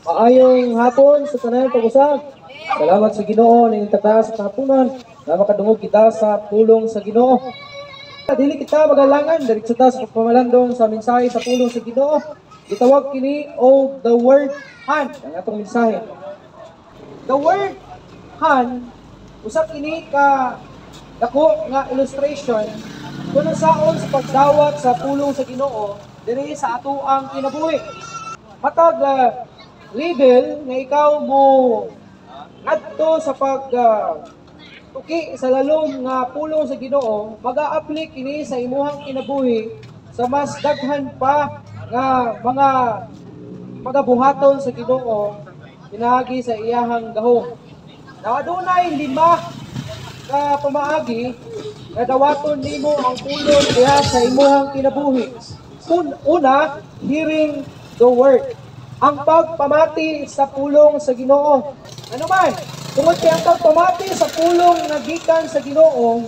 Maayong hapon sa tanan pag-usab. Salamat sa Ginoo ning taga sa kahaponan na makadungog kita sa pulong sa Ginoo. Dili kita magalangan diretso ta sa pagpamalandong sa mensahe sa pulong sa Ginoo. Gitawag kini o the word hand ang atong mensahe. The word hand usab kini ka dako nga illustration kung saon sa pagdawat sa pulong sa Ginoo diri sa atoang kinabuhi. Matag level nga ikaw mo ngadto sa pag tuki sa lalom nga pulong sa Ginoo, mag-a-apply kini sa imuhang kinabuhi sa mas daghan pa nga mga magabuhaton sa Ginoo pinaagi sa iyahang gahom. Na adunay 5 ka pamaagi nga dawaton nimo ang pulong diha sa imuhang kinabuhi. Una, hearing the word. Ang pagpamati sa pulong sa Ginoo. Ano man? Tungod kay ang pagpamati sa pulong nga gikan sa Ginoo,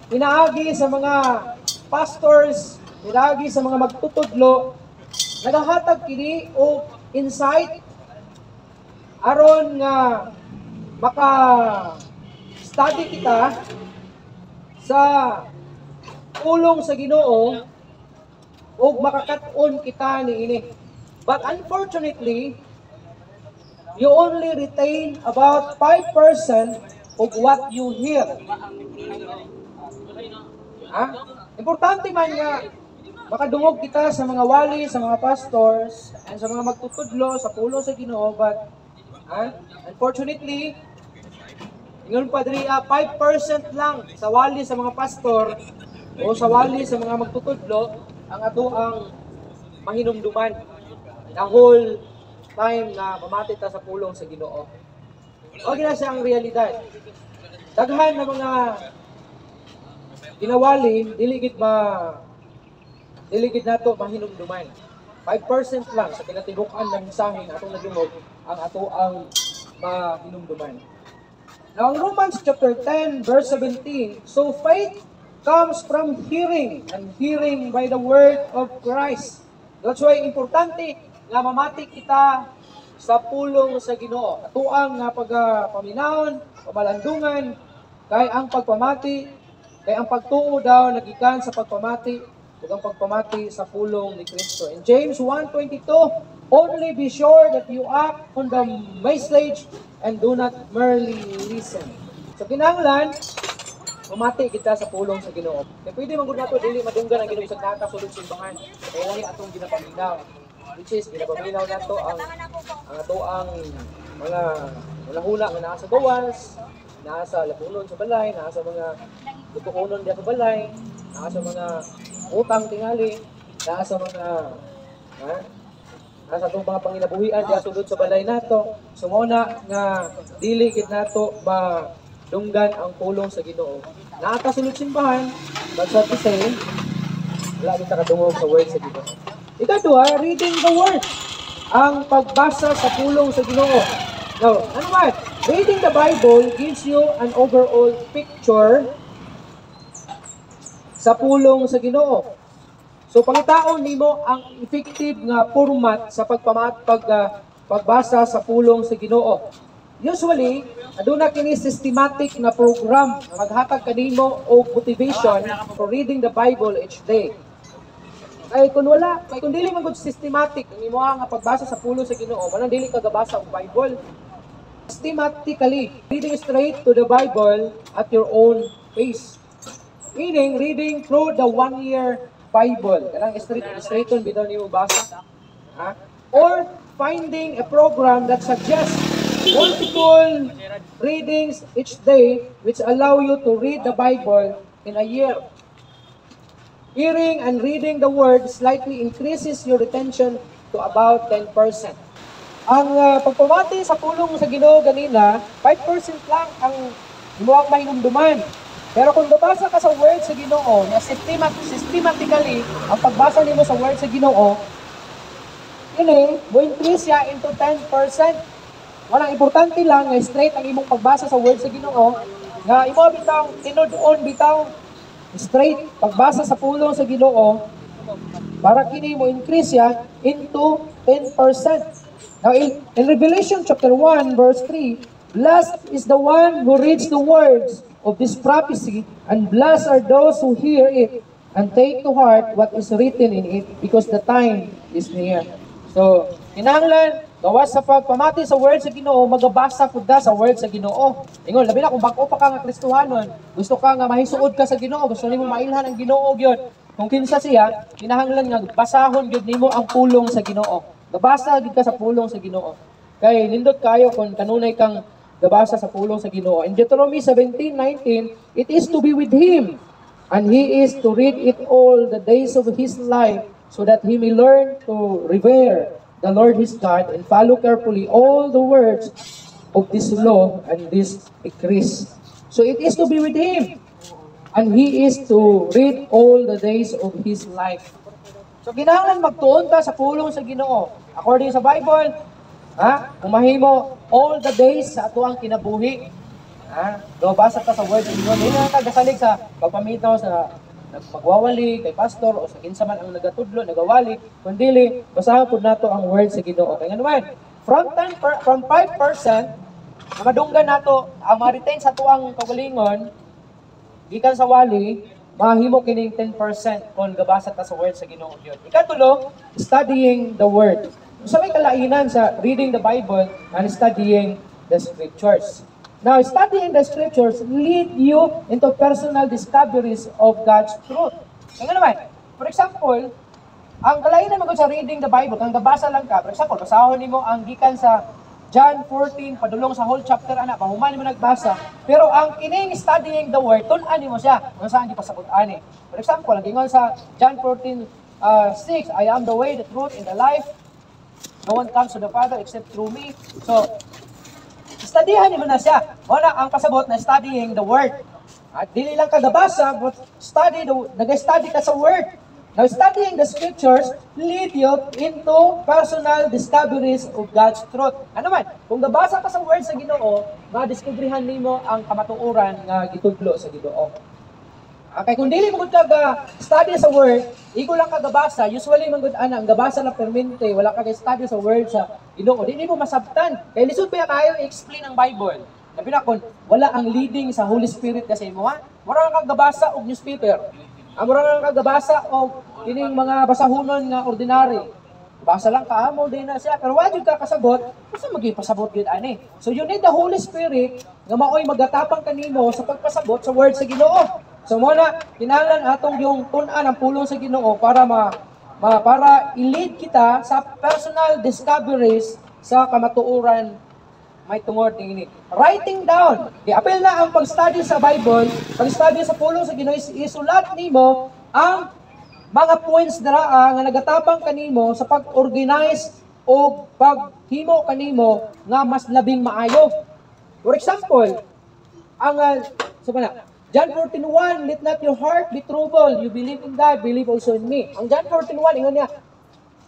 inaagi sa mga pastors, inaagi sa mga magtutudlo, nagahatag kini og insight aron nga maka-study kita sa pulong sa Ginoo ug makakat-on kita niini. But unfortunately, you only retain about 5% of what you hear. Importante man nga makadungog kita sa mga wali, sa mga pastors, and sa mga magtutudlo sa pulong sa Ginoo, but unfortunately, ngayon pa diri 5% lang sa wali sa mga pastor o sa wali sa mga magtutudlo ang ato ang mahinumduman the whole time na mamati ta sa pulong sa Ginoo. O gina siya ang realidad. Daghan na mga ginawali, diligid nato mahinumduman. 5% lang sa kinatibukan ng mensahe na atong nagdungog ang ato ang mahinumduman. Now, in Romans chapter 10, verse 17, so faith comes from hearing, and hearing by the word of Christ. That's why importante nga mamati kita sa pulong sa Ginoo. Atuang nga pagpaminahon, pamalandungan, kay ang pagpamati, kay ang pagtuo daw nagikan sa pagpamati, ug ang pagpamati sa pulong ni Kristo. In James 1:22, only be sure that you act on the message and do not merely listen. So kinahanglan mamati kita sa pulong sa Ginoo. Kaya pwede man gud nato dili madunggan ang Ginoo sa nakasulod simbahan. Kaya lahi atong ginapaminaw. Which is ginapaminaw nato ang ato ang mga hula nga naa sa gawas, naa sa lapunon sa balay, naa sa mga lutuonon diha sa balay, naa sa mga utang tingali, naa sa mga nasa itong mga panginabuhian diha sulod sa balay nato. Sumuna nga dili gid nato dunggan ang pulong sa Ginoo. Naata sulod simbahan, but sa to say, wala kita kadungog sa word sa Ginoo. Ikaduha, reading the word. Ang pagbasa sa pulong sa Ginoo. Now, ano ba? Reading the Bible gives you an overall picture sa pulong sa Ginoo. So, pangitaon nimo ang effective nga format sa pagbasa sa pulong sa Ginoo. Usually, aduna kini systematic na program na maghatag kanimo og motivation for reading the Bible each day. Ay kung dili man gud systematic ang imong nga pagbasa sa pulong sa Ginoo, wala dili ka gabasa og Bible. Systematically, reading straight to the Bible at your own pace. Meaning, reading through the 1-year Bible. Kanang straight on bitaw nimo basa. Or finding a program that suggests multiple readings each day which allow you to read the Bible in a year. Hearing and reading the word slightly increases your retention to about 10%. Ang pagpamati sa pulong sa Ginoo ganina, 5% lang ang imuhang mahinumduman. Pero kung babasa ka sa word sa Ginoo, na systematically, ang pagbasa nimo sa word sa Ginoo, ini mo increase siya into 10%. Walang importante lang nga straight ang imong pagbasa sa word sa Ginoo, nga imo bitaw tinud-on bitaw straight pagbasa sa pulong sa Ginoo para kini mo increase ya into 10%. Now, in Revelation chapter 1, verse 3, blessed is the one who reads the words of this prophecy, and blessed are those who hear it and take to heart what is written in it, because the time is near. So, kinahanglan, gawas sa pagpamati sa word sa Ginoo, magabasa pud ka sa word sa Ginoo. Ingon, labi na kung bag-o pa ka nga Kristohanon, gusto ka nga mahisuod ka sa Ginoo, gusto nimo mailhan ang Ginoo gyud. Kung kinsa siya, kinahanglan nga basahon gyud nimo ang pulong sa Ginoo. Gabasa gyud ka sa pulong sa Ginoo. Kay nindot kayo kung kanunay kang gabasa sa pulong sa Ginoo. In Deuteronomy 17:19, it is to be with him, and he is to read it all the days of his life, so that he may learn to revere the Lord his God and follow carefully all the words of this law and this decrees. So it is to be with him, and he is to read all the days of his life. So kinahanglan magtuon ka sa pulong sa Ginoo. According sa Bible, umahimo all the days sa ato ang kinabuhi. Basa ka sa word ng Ginoo. Hindi na nagasalig sa pagpamitaw sa magwawali kay pastor o sa kinsa man ang nagatudlo, nagawali, kundi basahan pud nato ang word sa Ginoo. Kaya naman, from 5% na madunggan nato ang ma-retain sa tuang kagalingon gikan sa wali, mahimo kining 10% kung gabasa ta sa word sa Ginoo gyud. Ikatulo, studying the word. So may kalainan sa reading the Bible and studying the scriptures. Now, studying the scriptures lead you into personal discoveries of God's truth. Kaya naman, for example, ang kalainan mo sa reading the Bible, kung gabasa lang ka, for example, basahon nimo ang gikan sa John 14, padulong sa whole chapter, pahuman mo nagbasa. Pero ang kining studying the word, tunan mo siya, kung saan di pasakot-ani. For example, ang gingon sa John 14:6, I am the way, the truth, and the life. No one comes to the Father except through me. So, studyhan mo na siya. Wala ang pasabot na studying the word. At dili lang ka nabasa, but nag-study ka sa word. Now, studying the scriptures lead you into personal discoveries of God's truth. Ano man, kung nabasa ka sa word sa Ginoo, madiskubrihan nimo ang kamatuoran nga gitudlo sa Ginoo. Okay, kung dili mo gud ka study sa word, igo lang ka gabasa, usually man gud ang gabasa na permente, wala ka study sa word sa Ginoo, dili mo masabtan. Kay lisod pa kayo i-explain ang Bible. Labi na kung wala ang leading sa Holy Spirit kasi mo, mura kang gabasa og newspaper. Mura kang gabasa og kining mga basahonon nga ordinary. Basa lang ka, mo din na siya. Pero wag ka kasabot, kasi magipasabot yun ani. So you need the Holy Spirit nga maoy magatapang kanimo sa pagpasabot sa word sa Ginoo. So muna, kinahanglan atong yung tun-an ang pulong sa Ginoo para para i-lead kita sa personal discoveries sa kamatuoran may tungod ini. Writing down. Di-apel na ang pag-study sa Bible, pag-study sa pulong sa Ginoo, isulat nimo ang mga points dara nga nagatapang kanimo sa pag-organize o paghimo kanimo nga mas labing maayo. For example, ang John 14:1, let not your heart be troubled. You believe in God, believe also in me. Ang John 14:1, ingon niya,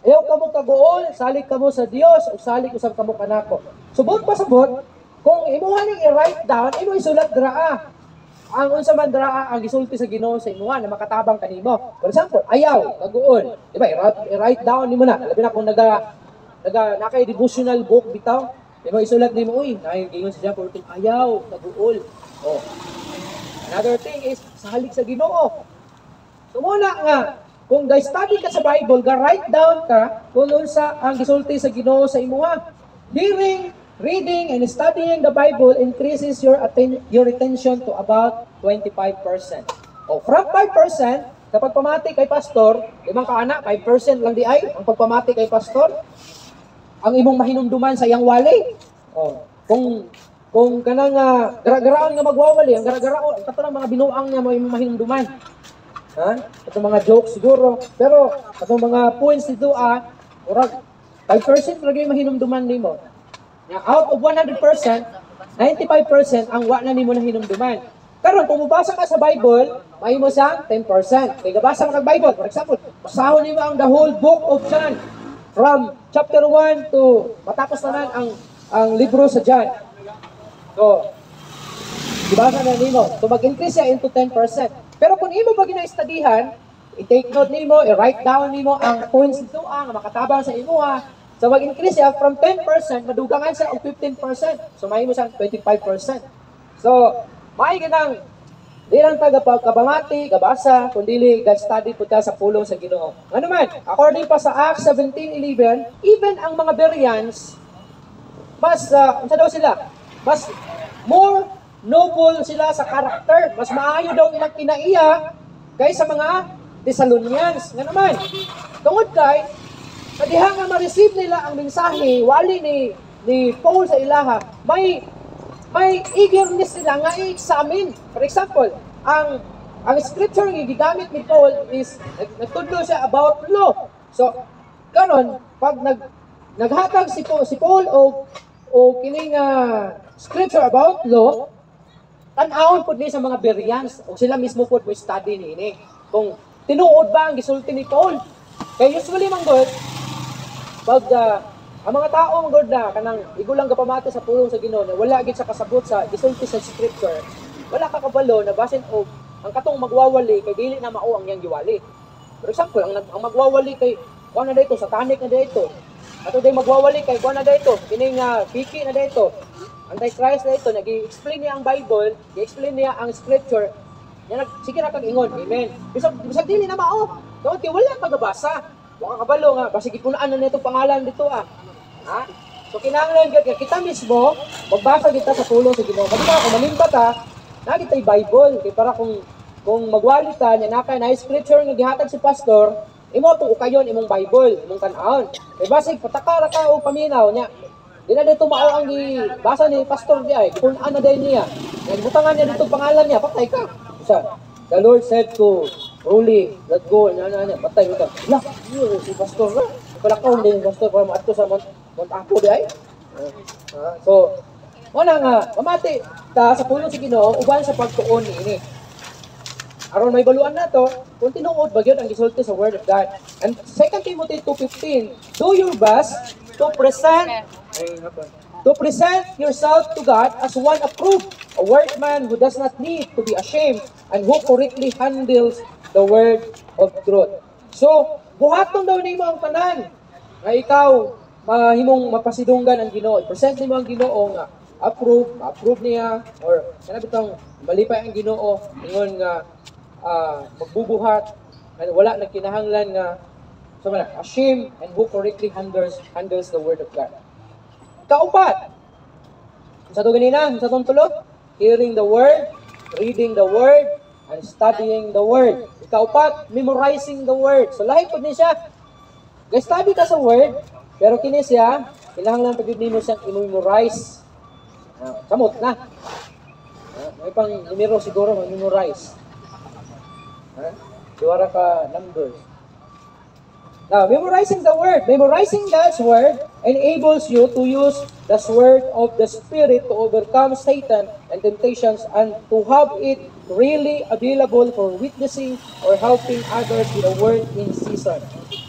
ayaw kamo kagool, salig kamo sa Dios, o salig usab kamo kanako. Subot pasabot, kung imuha ning i-write down, imo isulat draa. Ang unsa man draa ang gisulti sa Ginoo sa imuha na makatabang kanimo. For example, ayaw kagool. Diba, i-write down nimo na. Labi na kung nakay devotional book bitaw, imo isulat nimo, uy, gingon sa John 14, ayaw kagool. Oh. Another thing is, salig sa Ginoo. So muna nga, kung ga-study ka sa Bible, ga-write down ka kung unsa ang gisulti sa Ginoo sa imuha. Hearing, reading, and studying the Bible increases your attention to about 25%. O from 5%, kapag pamati kay pastor, limang kaana, 5% lang di ay, ang pagpamati kay pastor, ang imong mahinumduman sa iyang wali. O, kung kanang gara-garaon nga magwawali, ang gara-garaon, kato ng mga binuang nga may mahinumduman. Katong mga jokes siguro, pero katong mga points dito urag 5% lagi mahinumduman nimo. Out of 100%, 95% ang wa na nimo na hinumduman. Karon kung mubasa ka sa Bible, mahimo siyang 10%. Kay gabasa ka ng Bible, for example, basahon nimo ang the whole book of John from chapter 1 to matapos na ang libro sa John. So, ibasa na nimo. So, mag-increase siya into 10%. Pero kung imo ba gina-studyhan, i-take note nimo, i-write down nimo ang points dito, ang makatabang sa imo, So mag-increase siya from 10%, madugangan siya og 15%. So mahimo siyang 25%. So, may ganang di lang taga kabamati, kabasa, kundi God study po ta sa pulong sa Ginoo. Ano man, according pa sa Acts 17:11, even ang mga Bereans, mas, unsa daw sila? Mas more noble sila sa karakter. Mas maayo daw ilang kinaiya kaysa mga Thessalonians. Nga naman, tungod kay, sa diha nga ma-receive nila ang mensahe, wali ni Paul sa ilaha, may eagerness sila nga i-examine. For example, ang scripture nga gigamit ni Paul is nagtudlo siya about law. So, karon pag naghatag si Paul o kining scripture about law, tan-awon pud ni sa mga Bereans o sila mismo pud mo study niini. Kung tinuod ba ang gisulti ni Paul? Kay usually man god pag ang mga tao mga na kanang igulang gapamati sa pulong sa Ginoo wala gid sa kasabot sa gisulti sa scripture. Wala ka kabalo na basin og ang katong magwawali kay dili na mao ang yang giwali. For example, ang magwawali kay kuan na dito satanic na dito. Ato day magwawali kay kuan na dito, kining piki na dito. Antichrist na dito, nag-i-explain niya ang Bible, i-explain niya ang scripture. Sige na kag ingon. Amen. Bisag dili na mao. Kung wala ka gabasa, wala ka kabalo nga basi gipunaan na nito pangalan dito Ha? So kinahanglan kita mismo magbasa kita sa pulong sa Ginoo. Kung malimba ta, na kita Bible kay para kung magwali ta nya nakay na scripture nga gihatag si pastor, imo to ukayon imong Bible, imong tan-awon. Kay basig patakara ka o paminaw nya. Di na dito mao ang gibasa ni pastor di ay kun ana day niya. Nagbutangan niya dito pangalan niya, patay ka. The Lord said to Ruli, let go, patay mo ka. Lah, si pastor na. Palakaw din pastor para maato sa Mount Apo di ay. So, wala nga, mamati ta sa pulong sa Ginoo uban sa pagtuon niini. Aron may baluan nato, kung tinuod bagyod ang gisulti sa Word of God. And 2 Timothy 2:15, do your best to present yourself to God as one approved, a workman who does not need to be ashamed and who correctly handles the word of truth. So, buhaton daw nimo ang tanan nga ikaw mahimong mapasidunggan ang Ginoo. I-present nimo ang Ginoo nga approve niya or kana bitong malipay ang Ginoo ingon nga magbubuhat and wala na kinahanglan nga ashamed and who correctly handles the word of God. Kaupat, sa to ganina, sa tong tulo, hearing the word, reading the word, and studying the word. Kaupat, memorizing the word. So lahi po niya siya. Study ka sa word, pero kini siya, kinahanglan pagid nimo siyang i-memorize. Samot na. May pang numero siguro memorize. Duwara ka numbers. Now, memorizing the word. Memorizing God's word enables you to use the sword of the Spirit to overcome Satan and temptations and to have it really available for witnessing or helping others with the word in season.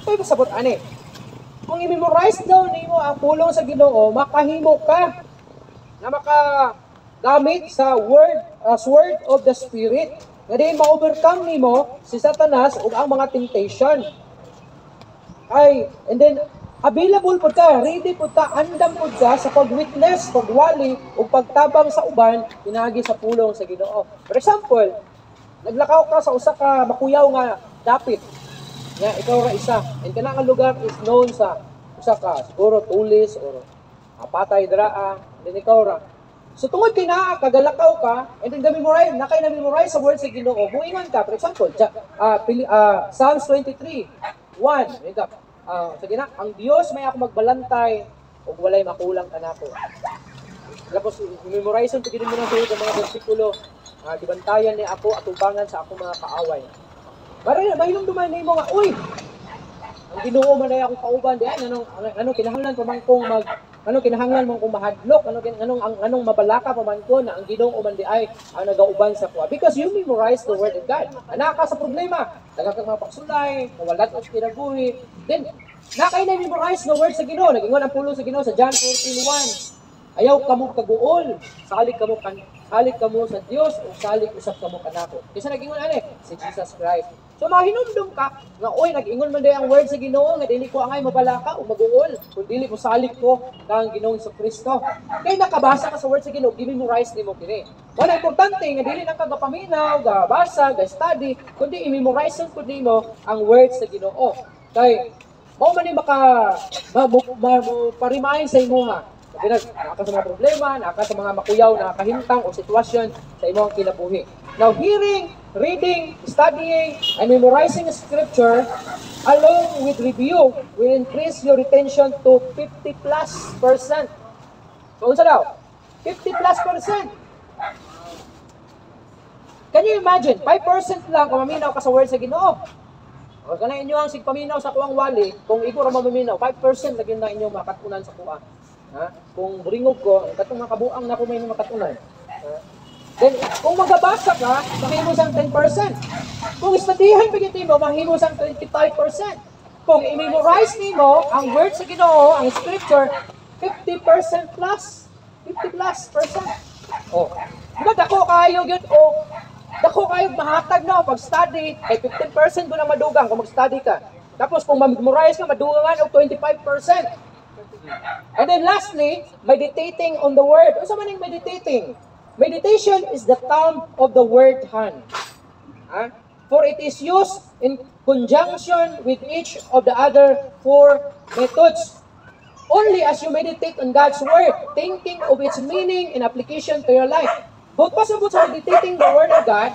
So, sabot ani. Kung i-memorize daw nimo ang pulong sa Ginoo, makahimo ka na makagamit sa sword of the Spirit. Nga din ma-overcome nimo si Satanas ug ang mga temptation. And then, available po ka, ready po ka, andam po ka sa pag-witness, pagwali, o pagtabang sa uban, pinagi sa pulong sa Ginoo. For example, naglakaw ka sa usa ka makuyaw nga dapit. Nga, ikaw ra isa. And kanang lugar is known sa usa ka, siguro tulis, or patay draa, then ikaw ra. So tungod kay naa kagalakaw ka, and then na-memorize sa word sa Ginoo, muingon ka. For example, Psalms 23, 1, sige na, ang Dios may ako magbalantay ug walay makulang kanako. Tapos memorize mo pagin mo na sa mga bersikulo, dibantayan ni ako at ubangan sa ako mga kaaway. Mahilom duman nimo nga, uy, ang Ginoo man ay ako kauban di ay anong kinahanglan pa man kong kinahanglan man kong mahadlok, anong mabalaka pa man ko na ang Ginoo man di ay ang nagauban sa kuha. Because you memorize the word of God. Anaka sa problema, nagakang mga pagsulay, nawalat o kinabuhi. Then, nakay na memorize the word sa Ginoo. Nag-ingon ang pulong sa Ginoo sa John 14:1. Ayaw kamo kaguol, salig kamo Halit kamo sa Dios o salit usab kamo kanako. Kisa nag-ingon ani si Jesus Christ. So mahinumdum ka nga oy nag-ingon man day ang word sa Ginoo nga dili ko angay mabalaka o maguol kun dili mo salit ko kang Ginoong Kristo. Kay nakabasa ka sa word sa Ginoo, i-memorize nimo kini. Wala importante nga dili lang ka gapaminaw, gabasa, ga-study, kundi i-memorize kun nimo ang word sa Ginoo. Kay mao man ni parimahin sa imuha. Naka sa mga problema, naka sa mga makuyaw na kahintang o sitwasyon sa imong kinabuhi. Now, hearing, reading, studying, and memorizing scripture along with review will increase your retention to 50+%. So, unsa daw? 50+%. Can you imagine? 5% lang kung maminaw ka sa word sa Ginoo. O kana inyo ang sigpaminaw sa kuang wali, kung ikaw ra maminaw, 5% lagi na inyo makatunan sa kuha. Ha? Kung buringog ko, katong makabuang na ko may makatunan. Then, kung magabasa ka, mahimo sang 10%. Kung istadihan pagiti mo, mahimo sang 25%. Kung i-memorize nimo ang word sa Ginoo, ang scripture, 50% plus. 50+%. Oh. Diba dako kayo yun? O, dako kayo mahatag na pag study, kay 15% doon na madugang kung mag-study ka. Tapos kung ma-memorize ka, madugangan og 25%. And then lastly, meditating on the word. Ano sa maning meditating? Meditation is the thumb of the word hand. For it is used in conjunction with each of the other 4 methods. Only as you meditate on God's word, thinking of its meaning and application to your life. But pasabot sa meditating the word of God,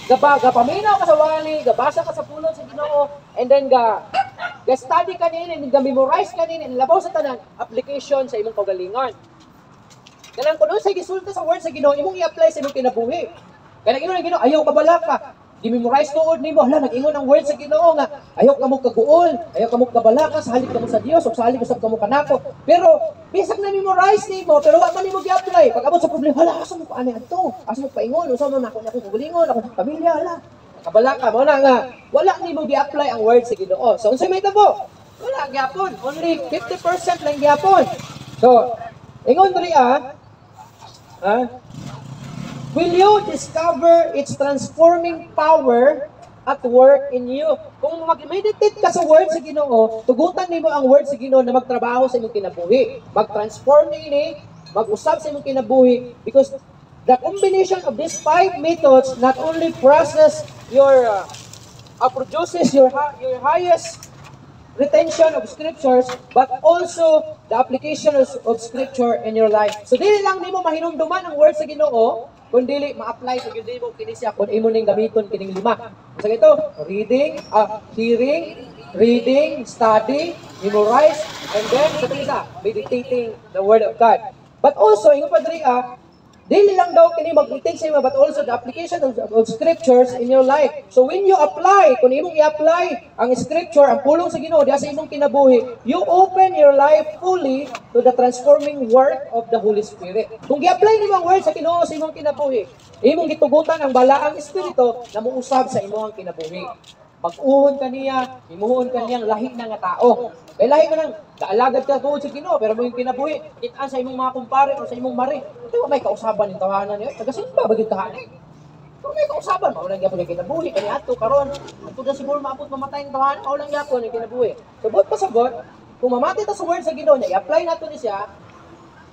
gapaminaw ka sa wali, gabasa ka sa pulong sa Ginoo, and then ga-study ka nini, ga-memorize ka nini, labaw sa tanan, application sa imong kaugalingon. Kanang kuno sa gisulta sa word sa Ginoo, imong i-apply sa imong kinabuhi. Kaya nag-ingon ang Ginoo, ayaw ka bala ka. Gi-memorize tuod nimo, hala nag-ingon ang word sa Ginoo nga, ayaw ka mo kaguol, ayaw ka mo kabalaka, sa halip ka mo sa Dios, o sa halip usab ka mo kanako. Pero bisag na memorize nimo, pero wa man nimo gi-apply. Pag abot sa problema, hala asa mo paani adto? Asa mo paingon, usa man ako kagulingon, ako pamilya hala. Kabalaka mo na nga, wala nimo gi-apply ang word sa Ginoo. So unsay may tabo? Wala gyapon, only 50% lang gyapon. So, ingon diri will you discover its transforming power at work in you? Kung mag-meditate ka sa word sa Ginoo, tugutan nimo ang word sa Ginoo na magtrabaho sa imong kinabuhi. Mag-transform nini, mag-usab sa imong kinabuhi because the combination of these 5 methods not only produces your highest retention of scriptures, but also the application of scripture in your life. So dili lang nimo mahinumduman ang word sa Ginoo, kung dili ma-apply sa gyud nimo kini siya kun imo ning gamiton kining 5. Sa ito, hearing, reading, study, memorize, and then sa meditating the word of God. But also ingon pa diri dili lang daw kini mag-meditate sa imo, but also the application of scriptures in your life. So when you apply, kung imong i-apply ang scripture, ang pulong sa Ginoo diha sa imong kinabuhi, you open your life fully to the transforming work of the Holy Spirit. Kung i-apply nimo ang word sa Ginoo sa imong kinabuhi, imong gitugutan ang balaang espiritu na muusab sa imong kinabuhi. Pag-uhon kaniya, himuhon kaniyang lahi na nga tao. Kaya lahi ka nang kaalagad ka tuod sa Ginoo, pero mo yung kinabuhi, kitaan sa imong mga kumpare o sa imong mari. Ito may kausaban ng tawanan niya. Taga-simba ba yung tahanan? Kung may kausaban, maulang yapon yung kinabuhi. Kaya ato, karon, ato na siguro maabot mamatay ng tahanan, maulang yapon yung kinabuhi. So, buot pa sabot, kung mamati ta sa word sa Ginoo niya, i-apply nato ni siya,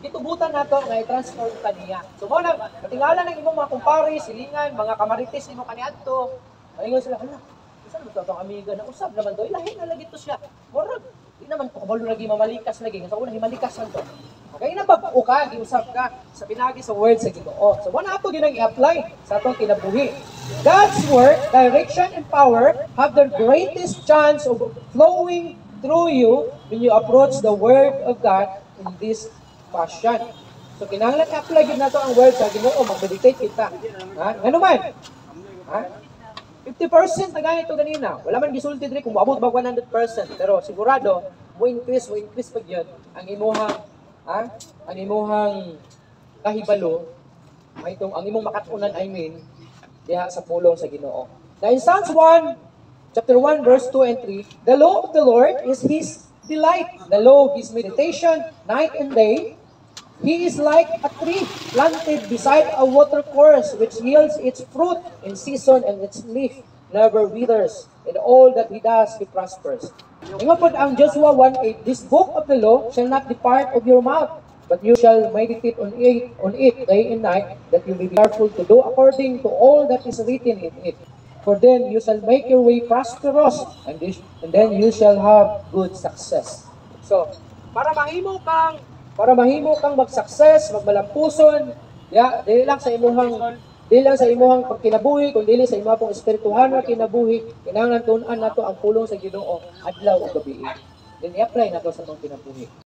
itubutan nato nga i-transform ka niya. So, mo na, katingala ng imong mga kumpare, silingan, mga kamarites nimo kaniadto. Malingon sila, hala, isa naman itong amiga na usab naman to, ilahin na lagi to siya. Murag, di naman to, kabalo lagi mamalikas lagi. Sa una, himalikas lang to. Okay, nabag-o ka, giusap ka sa pinagi sa word sa Ginoo. So, wala ito ginang i-apply sa atong kinabuhi. God's word, direction, and power have the greatest chance of flowing through you when you approach the word of God in this fashion. So, kinahanglan i-apply gid nato ang word sa Ginoo, mag-meditate kita. Ngano man? 50% na ganito ganina. Wala man gisulti diri kung maabot ba 100%, pero sigurado mo increase pag yun ang imuhang kahibalo, ang imong makatunan diha sa pulong sa Ginoo. Now in Psalms 1, chapter 1, verse 2 and 3, the law of the Lord is His delight. The law of His meditation, night and day. He is like a tree planted beside a watercourse, which yields its fruit in season, and its leaf never withers. In all that he does, he prospers. Ingapod ang Joshua 1:8, this book of the law shall not depart of your mouth, but you shall meditate on it day and night, that you may be careful to do according to all that is written in it. For then you shall make your way prosperous, and then you shall have good success. So, para mahimo kang mag-success, magmalampuson, dili lang sa imuhang pagkinabuhi, kundi dili sa imong pong espirituhan nga kinabuhi, kinahanglan tun-an nato ang pulong sa Ginoo adlaw ug gabi. Then i-apply nato sa atong kinabuhi.